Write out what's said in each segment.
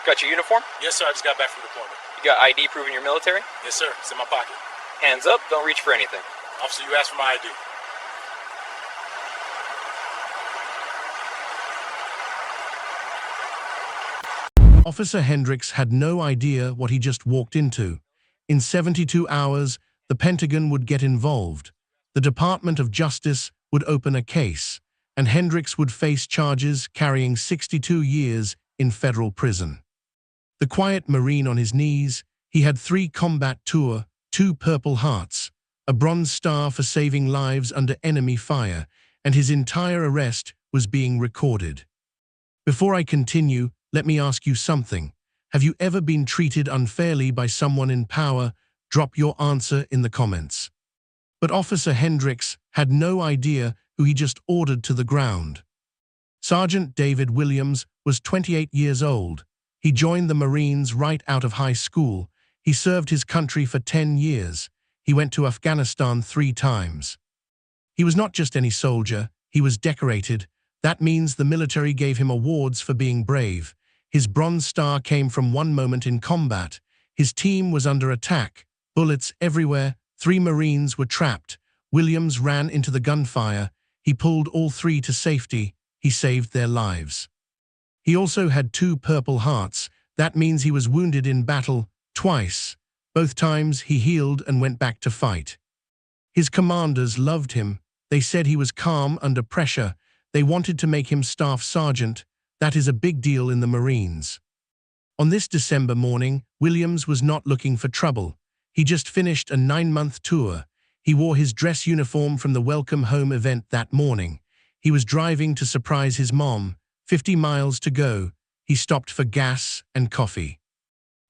Got your uniform? Yes, sir. I just got back from deployment. You got ID proving you're military? Yes, sir. It's in my pocket. Hands up, don't reach for anything. Officer, you asked for my ID. Officer Hendricks had no idea what he just walked into. In 72 hours, the Pentagon would get involved. The Department of Justice would open a case, and Hendricks would face charges carrying 62 years in federal prison. The quiet Marine on his knees, he had 3 combat tour, 2 Purple Hearts, a Bronze Star for saving lives under enemy fire, and his entire arrest was being recorded. Before I continue, let me ask you something. Have you ever been treated unfairly by someone in power? Drop your answer in the comments. But Officer Hendricks had no idea who he just ordered to the ground. Sergeant David Williams was 28 years old. He joined the Marines right out of high school. He served his country for 10 years. He went to Afghanistan 3 times. He was not just any soldier, he was decorated. That means the military gave him awards for being brave. His Bronze Star came from one moment in combat. His team was under attack, bullets everywhere, 3 Marines were trapped. Williams ran into the gunfire. He pulled all 3 to safety. He saved their lives. He also had 2 Purple Hearts. That means he was wounded in battle twice. Both times he healed and went back to fight. His commanders loved him. They said he was calm under pressure. They wanted to make him staff sergeant. That is a big deal in the Marines. On this December morning, Williams was not looking for trouble. He just finished a 9-month tour. He wore his dress uniform from the Welcome Home event that morning. He was driving to surprise his mom. 50 miles to go. He stopped for gas and coffee.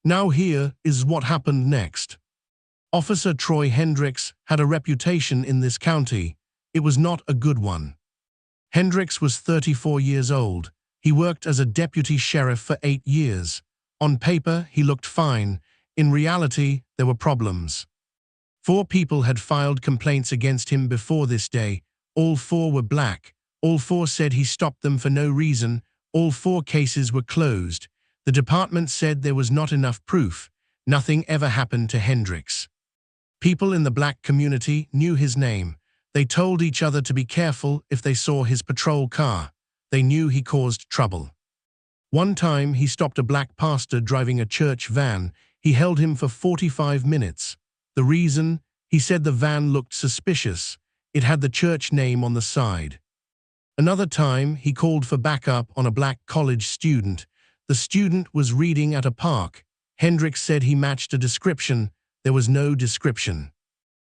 Now here is what happened next. Officer Troy Hendricks had a reputation in this county. It was not a good one. Hendricks was 34 years old. He worked as a deputy sheriff for 8 years. On paper, he looked fine. In reality, there were problems. 4 people had filed complaints against him before this day. All 4 were black. All 4 said he stopped them for no reason. All 4 cases were closed. The department said there was not enough proof. Nothing ever happened to Hendricks. People in the black community knew his name. They told each other to be careful if they saw his patrol car. They knew he caused trouble. One time, he stopped a black pastor driving a church van. He held him for 45 minutes. The reason? He said the van looked suspicious. It had the church name on the side. Another time, he called for backup on a black college student. The student was reading at a park. Hendricks said he matched a description. There was no description.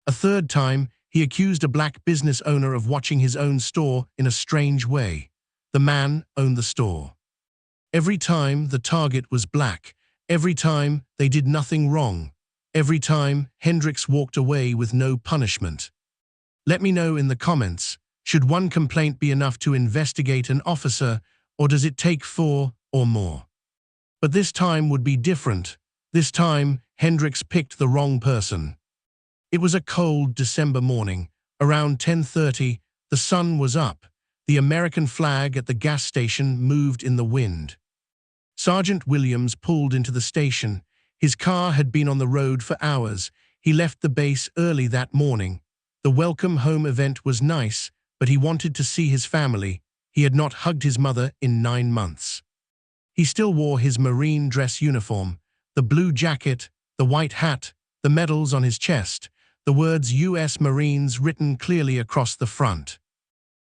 A third time, he accused a black business owner of watching his own store in a strange way. The man owned the store. Every time, the target was black. Every time, they did nothing wrong. Every time, Hendricks walked away with no punishment. Let me know in the comments, should one complaint be enough to investigate an officer, or does it take 4 or more? But this time would be different. This time, Hendricks picked the wrong person. It was a cold December morning. Around 10:30, the sun was up. The American flag at the gas station moved in the wind. Sergeant Williams pulled into the station. His car had been on the road for hours. He left the base early that morning. The Welcome Home event was nice, but he wanted to see his family. He had not hugged his mother in 9 months. He still wore his Marine dress uniform, the blue jacket, the white hat, the medals on his chest, the words U.S. Marines written clearly across the front.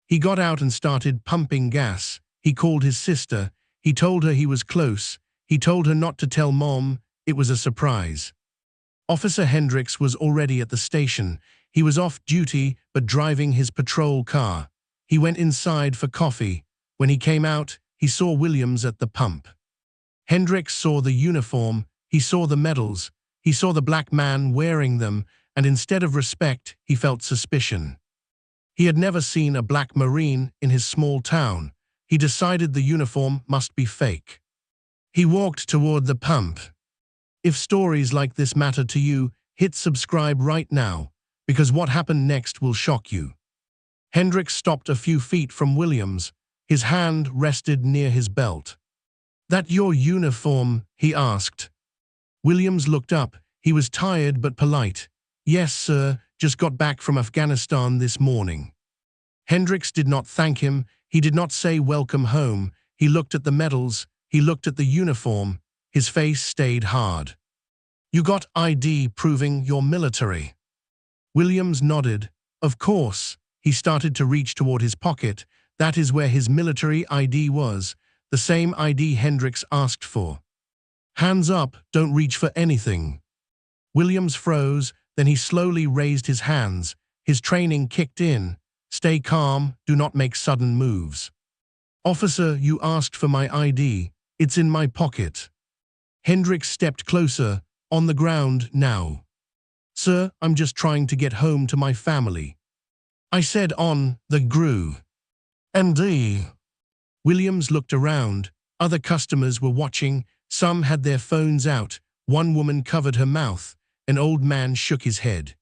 He got out and started pumping gas. He called his sister. He told her he was close. He told her not to tell Mom. It was a surprise. Officer Hendricks was already at the station. He was off duty but driving his patrol car. He went inside for coffee. When he came out, he saw Williams at the pump. Hendricks saw the uniform. He saw the medals. He saw the black man wearing them, and instead of respect, he felt suspicion. He had never seen a black Marine in his small town. He decided the uniform must be fake. He walked toward the pump. If stories like this matter to you, hit subscribe right now, because what happened next will shock you. Hendricks stopped a few feet from Williams. His hand rested near his belt. That your uniform? He asked. Williams looked up. He was tired but polite. Yes, sir, just got back from Afghanistan this morning. Hendricks did not thank him. He did not say welcome home. He looked at the medals. He looked at the uniform. His face stayed hard. You got ID proving you're military? Williams nodded. Of course. He started to reach toward his pocket. That is where his military ID was, the same ID Hendricks asked for. Hands up, don't reach for anything. Williams froze, then he slowly raised his hands. His training kicked in. Stay calm, do not make sudden moves. Officer, you asked for my ID. It's in my pocket. Hendricks stepped closer, on the ground now. Sir, I'm just trying to get home to my family. I said on the grew. ND. Williams looked around. Other customers were watching. Some had their phones out. One woman covered her mouth. An old man shook his head.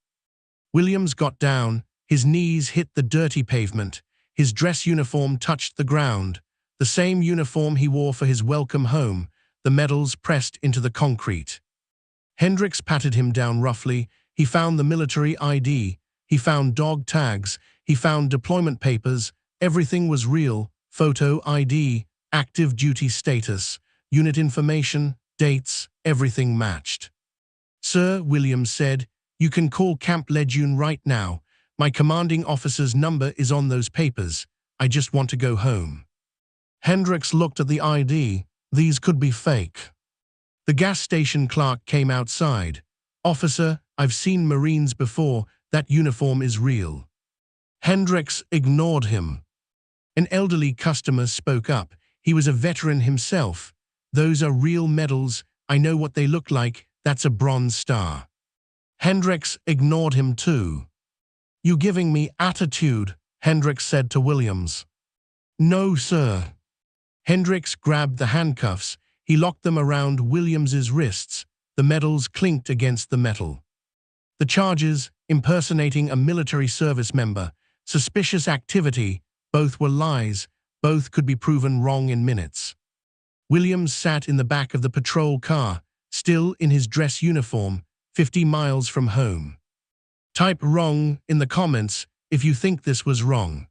Williams got down. His knees hit the dirty pavement. His dress uniform touched the ground. The same uniform he wore for his welcome home, the medals pressed into the concrete. Hendricks patted him down roughly. He found the military ID. He found dog tags. He found deployment papers. Everything was real. Photo ID, active duty status, unit information, dates, everything matched. Sir, Williams said, you can call Camp Lejeune right now. My commanding officer's number is on those papers. I just want to go home. Hendricks looked at the ID. These could be fake. The gas station clerk came outside. Officer, I've seen Marines before. That uniform is real. Hendricks ignored him. An elderly customer spoke up. He was a veteran himself. Those are real medals. I know what they look like. That's a Bronze Star. Hendricks ignored him too. You giving me attitude? Hendricks said to Williams. No, sir. Hendricks grabbed the handcuffs. He locked them around Williams's wrists. The medals clinked against the metal. The charges, impersonating a military service member, suspicious activity, both were lies. Both could be proven wrong in minutes. Williams sat in the back of the patrol car, still in his dress uniform, 50 miles from home. Type wrong in the comments if you think this was wrong.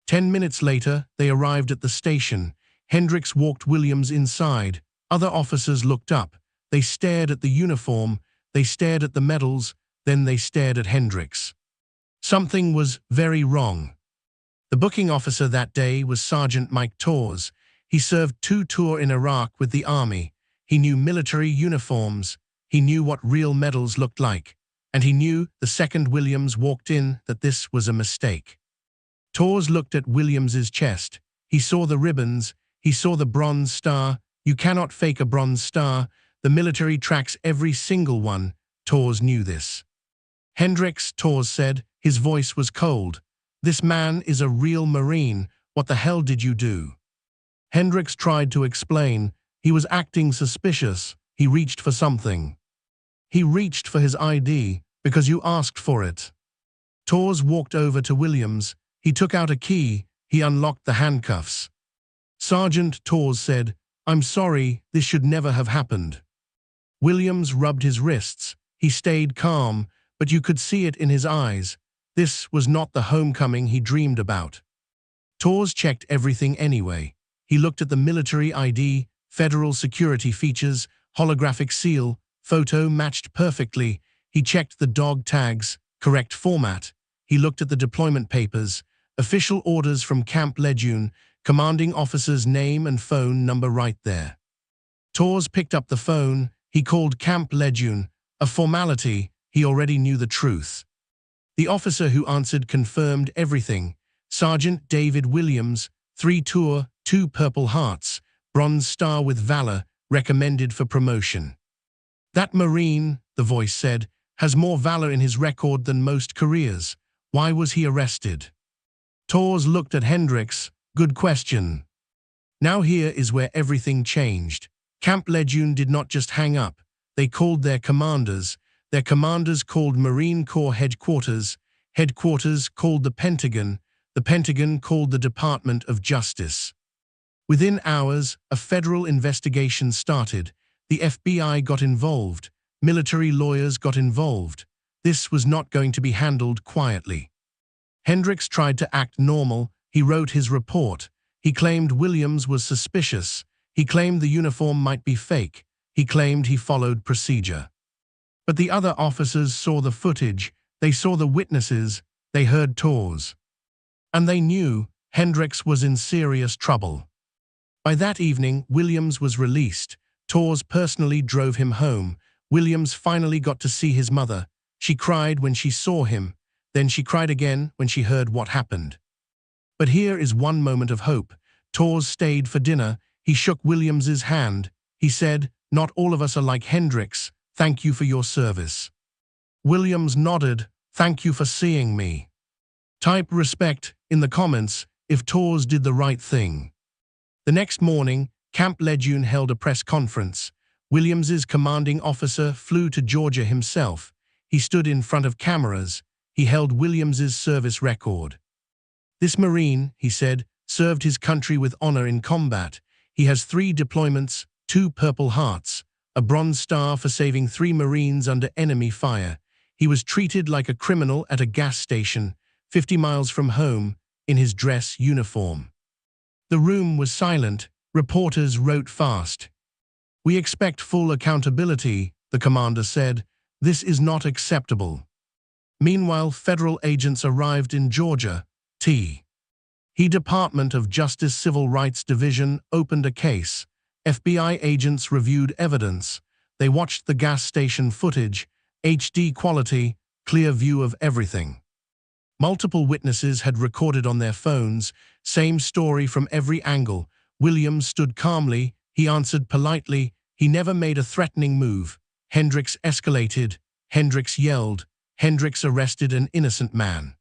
10 minutes later, they arrived at the station. Hendricks walked Williams inside. Other officers looked up. They stared at the uniform. They stared at the medals. Then they stared at Hendricks. Something was very wrong. The booking officer that day was Sergeant Mike Torres. He served 2 tours in Iraq with the Army. He knew military uniforms. He knew what real medals looked like. And he knew the second Williams walked in that this was a mistake. Torres looked at Williams's chest. He saw the ribbons. He saw the Bronze Star. You cannot fake a Bronze Star. The military tracks every single one. Torres knew this. Hendricks, Torres said. His voice was cold. This man is a real Marine. What the hell did you do? Hendricks tried to explain. He was acting suspicious. He reached for something. He reached for his ID because you asked for it. Torres walked over to Williams. He took out a key. He unlocked the handcuffs. Sergeant, Torres said, I'm sorry, this should never have happened. Williams rubbed his wrists. He stayed calm, but you could see it in his eyes. This was not the homecoming he dreamed about. Torres checked everything anyway. He looked at the military ID, federal security features, holographic seal, photo matched perfectly. He checked the dog tags, correct format. He looked at the deployment papers, official orders from Camp Lejeune, commanding officer's name and phone number right there. Torres picked up the phone. He called Camp Lejeune. A formality. He already knew the truth. The officer who answered confirmed everything. Sergeant David Williams, 3 tour, 2 Purple Hearts, Bronze Star with Valor, recommended for promotion. That Marine, the voice said, has more valor in his record than most careers. Why was he arrested? Torres looked at Hendricks. Good question. Now here is where everything changed. Camp Lejeune did not just hang up. They called their commanders. Their commanders called Marine Corps Headquarters. Headquarters called the Pentagon. The Pentagon called the Department of Justice. Within hours, a federal investigation started. The FBI got involved. Military lawyers got involved. This was not going to be handled quietly. Hendricks tried to act normal. He wrote his report. He claimed Williams was suspicious. He claimed the uniform might be fake. He claimed he followed procedure. But the other officers saw the footage. They saw the witnesses. They heard tours. And they knew Hendricks was in serious trouble. By that evening, Williams was released. Tours personally drove him home. Williams finally got to see his mother. She cried when she saw him. Then she cried again when she heard what happened. But here is one moment of hope. Tours stayed for dinner. He shook Williams's hand. He said, "Not all of us are like Hendricks. Thank you for your service." Williams nodded. "Thank you for seeing me." Type respect in the comments if Tours did the right thing. The next morning, Camp Lejeune held a press conference. Williams's commanding officer flew to Georgia himself. He stood in front of cameras. He held Williams's service record. "This Marine," he said, "served his country with honor in combat. He has 3 deployments, 2 Purple Hearts, a Bronze Star for saving 3 Marines under enemy fire. He was treated like a criminal at a gas station, 50 miles from home, in his dress uniform." The room was silent. Reporters wrote fast. "We expect full accountability," the commander said. "This is not acceptable." Meanwhile, federal agents arrived in Georgia. The Department of Justice Civil Rights Division opened a case. FBI agents reviewed evidence. They watched the gas station footage, HD quality, clear view of everything. Multiple witnesses had recorded on their phones, same story from every angle. Williams stood calmly. He answered politely. He never made a threatening move. Hendricks escalated. Hendricks yelled. Hendricks arrested an innocent man.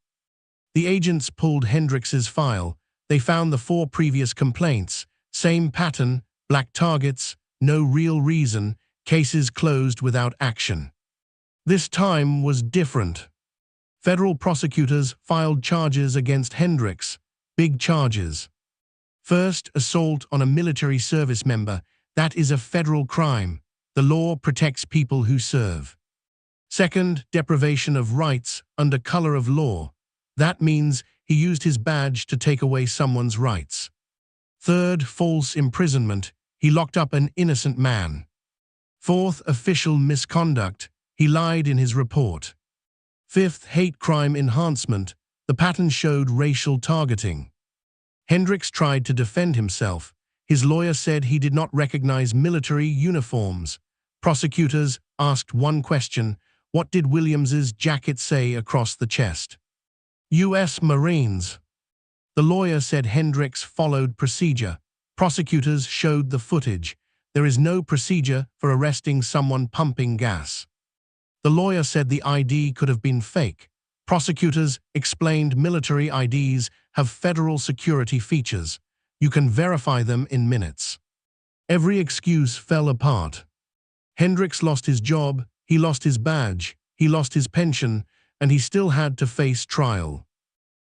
The agents pulled Hendricks's file. They found the 4 previous complaints. Same pattern, black targets, no real reason, cases closed without action. This time was different. Federal prosecutors filed charges against Hendricks, big charges. First, assault on a military service member. That is a federal crime. The law protects people who serve. Second, deprivation of rights under color of law. That means he used his badge to take away someone's rights. Third, false imprisonment. He locked up an innocent man. Fourth, official misconduct. He lied in his report. Fifth, hate crime enhancement. The pattern showed racial targeting. Hendricks tried to defend himself. His lawyer said he did not recognize military uniforms. Prosecutors asked one question: what did Williams's jacket say across the chest? U.S. Marines. The lawyer said Hendricks followed procedure. Prosecutors showed the footage. There is no procedure for arresting someone pumping gas. The lawyer said the ID could have been fake. Prosecutors explained military IDs have federal security features. You can verify them in minutes. Every excuse fell apart. Hendricks lost his job, he lost his badge, he lost his pension, and he still had to face trial.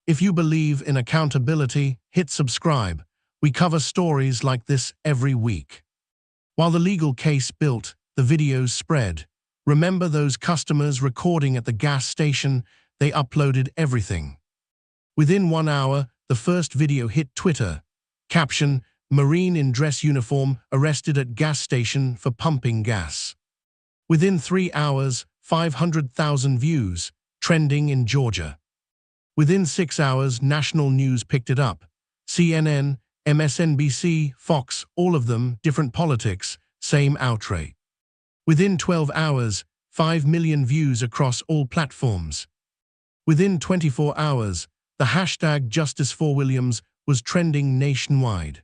If you believe in accountability, hit subscribe. We cover stories like this every week. While the legal case built, the videos spread. Remember those customers recording at the gas station? They uploaded everything. Within 1 hour, the first video hit Twitter. Caption: Marine in dress uniform arrested at gas station for pumping gas. Within 3 hours, 500,000 views, trending in Georgia. Within 6 hours, national news picked it up. CNN, MSNBC, Fox, all of them, different politics, same outrage. Within 12 hours, 5 million views across all platforms. Within 24 hours, the hashtag #JusticeForWilliams was trending nationwide.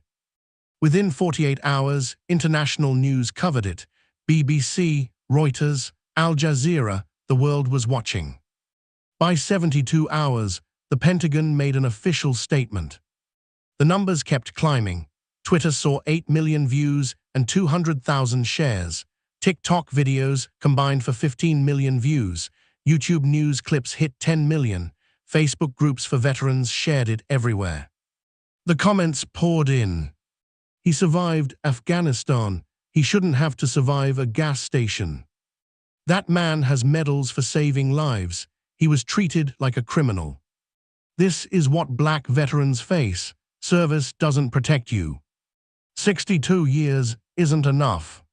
Within 48 hours, international news covered it. BBC, Reuters, Al Jazeera, the world was watching. By 72 hours, the Pentagon made an official statement. The numbers kept climbing. Twitter saw 8 million views and 200,000 shares. TikTok videos combined for 15 million views. YouTube news clips hit 10 million. Facebook groups for veterans shared it everywhere. The comments poured in. He survived Afghanistan. He shouldn't have to survive a gas station. That man has medals for saving lives. He was treated like a criminal. This is what black veterans face. Service doesn't protect you. 62 years isn't enough.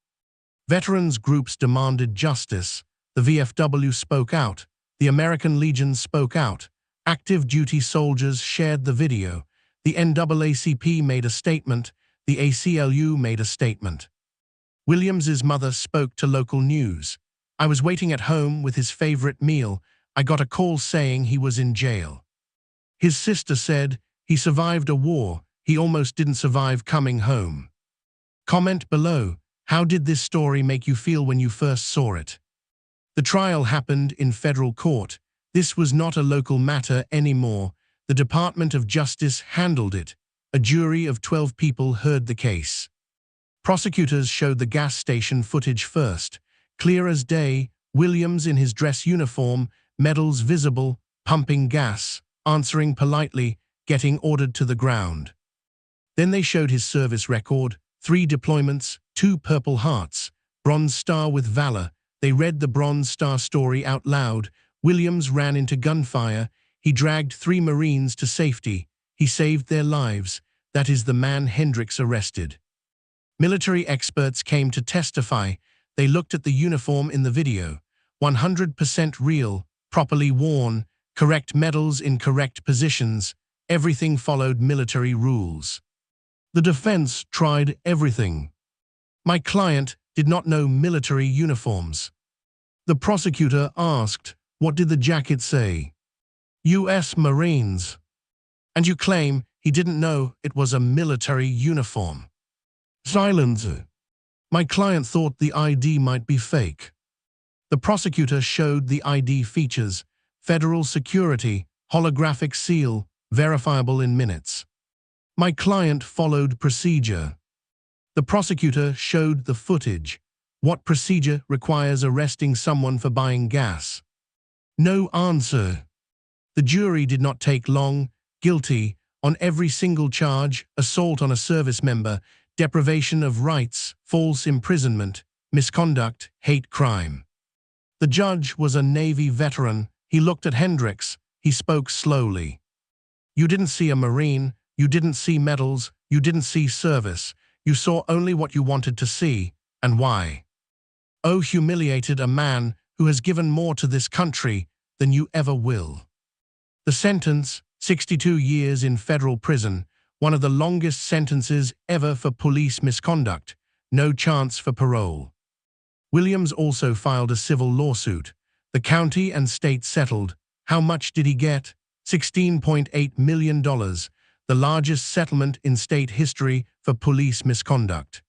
Veterans groups demanded justice. The VFW spoke out. The American Legion spoke out. Active duty soldiers shared the video. The NAACP made a statement. The ACLU made a statement. Williams's mother spoke to local news. I was waiting at home with his favorite meal. I got a call saying he was in jail. His sister said, he survived a war. He almost didn't survive coming home. Comment below, how did this story make you feel when you first saw it? The trial happened in federal court. This was not a local matter anymore. The Department of Justice handled it. A jury of 12 people heard the case. Prosecutors showed the gas station footage first. Clear as day, Williams in his dress uniform, medals visible, pumping gas, answering politely, getting ordered to the ground. Then they showed his service record, 3 deployments, 2 Purple Hearts, Bronze Star with Valor. They read the Bronze Star story out loud. Williams ran into gunfire. He dragged 3 Marines to safety. He saved their lives. That is the man Hendricks arrested. Military experts came to testify. They looked at the uniform in the video. 100% real, properly worn, correct medals in correct positions. Everything followed military rules. The defense tried everything. My client did not know military uniforms. The prosecutor asked, what did the jacket say? U.S. Marines. And you claim he didn't know it was a military uniform. Silence. My client thought the ID might be fake. The prosecutor showed the ID features, federal security, holographic seal, verifiable in minutes. My client followed procedure. The prosecutor showed the footage. What procedure requires arresting someone for buying gas? No answer. The jury did not take long. Guilty on every single charge: assault on a service member, deprivation of rights, false imprisonment, misconduct, hate crime. The judge was a Navy veteran. He looked at Hendricks. He spoke slowly. You didn't see a Marine. You didn't see medals. You didn't see service. You saw only what you wanted to see. And why? Oh, humiliated a man who has given more to this country than you ever will. The sentence, 62 years in federal prison, one of the longest sentences ever for police misconduct, no chance for parole. Williams also filed a civil lawsuit. The county and state settled. How much did he get? $16.8 million, the largest settlement in state history for police misconduct.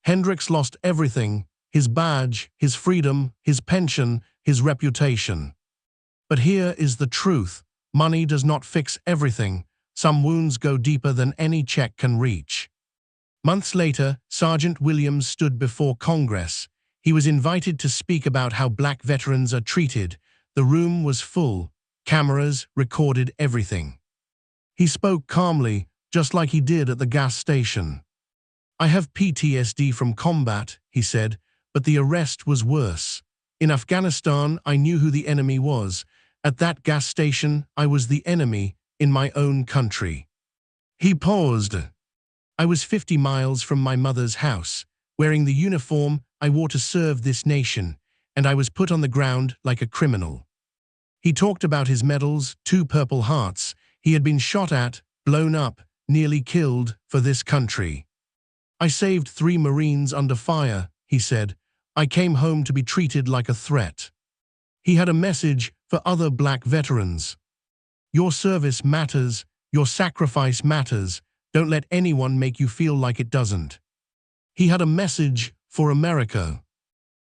Hendricks lost everything: his badge, his freedom, his pension, his reputation. But here is the truth. Money does not fix everything. Some wounds go deeper than any check can reach. Months later, Sergeant Williams stood before Congress. He was invited to speak about how black veterans are treated. The room was full. Cameras recorded everything. He spoke calmly, just like he did at the gas station. I have PTSD from combat, he said, but the arrest was worse. In Afghanistan, I knew who the enemy was. At that gas station, I was the enemy in my own country. He paused. I was 50 miles from my mother's house, wearing the uniform I wore to serve this nation, and I was put on the ground like a criminal. He talked about his medals, 2 Purple Hearts. He had been shot at, blown up, nearly killed for this country. I saved 3 Marines under fire, he said. I came home to be treated like a threat. He had a message for other black veterans. Your service matters. Your sacrifice matters. Don't let anyone make you feel like it doesn't. He had a message for America.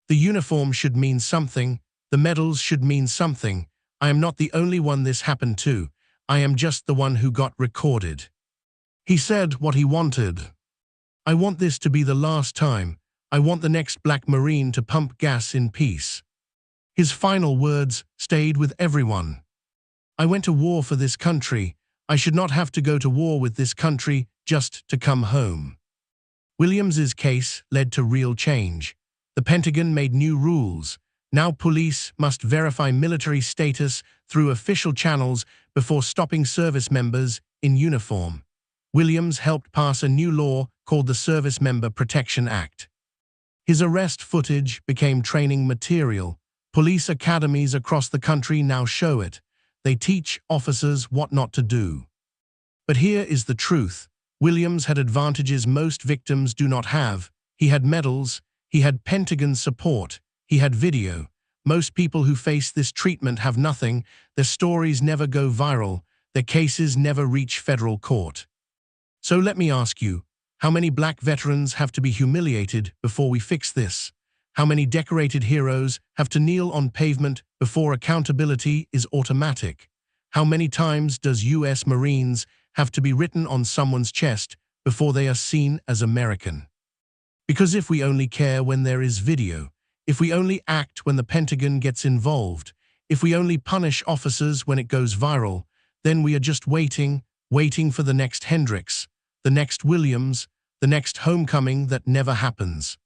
The uniform should mean something. The medals should mean something. I am not the only one this happened to. I am just the one who got recorded. He said what he wanted. I want this to be the last time. I want the next black Marine to pump gas in peace. His final words stayed with everyone. I went to war for this country. I should not have to go to war with this country just to come home. Williams's case led to real change. The Pentagon made new rules. Now police must verify military status through official channels before stopping service members in uniform. Williams helped pass a new law called the Service Member Protection Act. His arrest footage became training material. Police academies across the country now show it. They teach officers what not to do. But here is the truth. Williams had advantages most victims do not have. He had medals, he had Pentagon support, he had video. Most people who face this treatment have nothing. Their stories never go viral. Their cases never reach federal court. So let me ask you, how many black veterans have to be humiliated before we fix this? How many decorated heroes have to kneel on pavement before accountability is automatic? How many times does U.S. Marines have to be written on someone's chest before they are seen as American? Because if we only care when there is video, if we only act when the Pentagon gets involved, if we only punish officers when it goes viral, then we are just waiting for the next Hendricks, the next Williams, the next homecoming that never happens.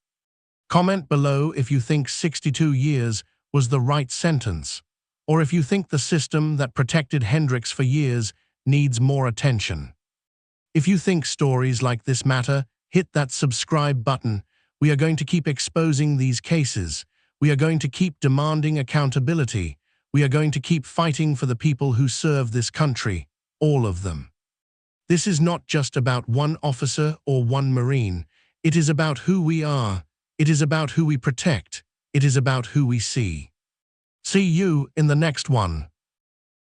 Comment below if you think 62 years was the right sentence, or if you think the system that protected Hendricks for years needs more attention. If you think stories like this matter, hit that subscribe button. We are going to keep exposing these cases. We are going to keep demanding accountability. We are going to keep fighting for the people who serve this country, all of them. This is not just about one officer or one Marine. It is about who we are. It is about who we protect. It is about who we see. See you in the next one.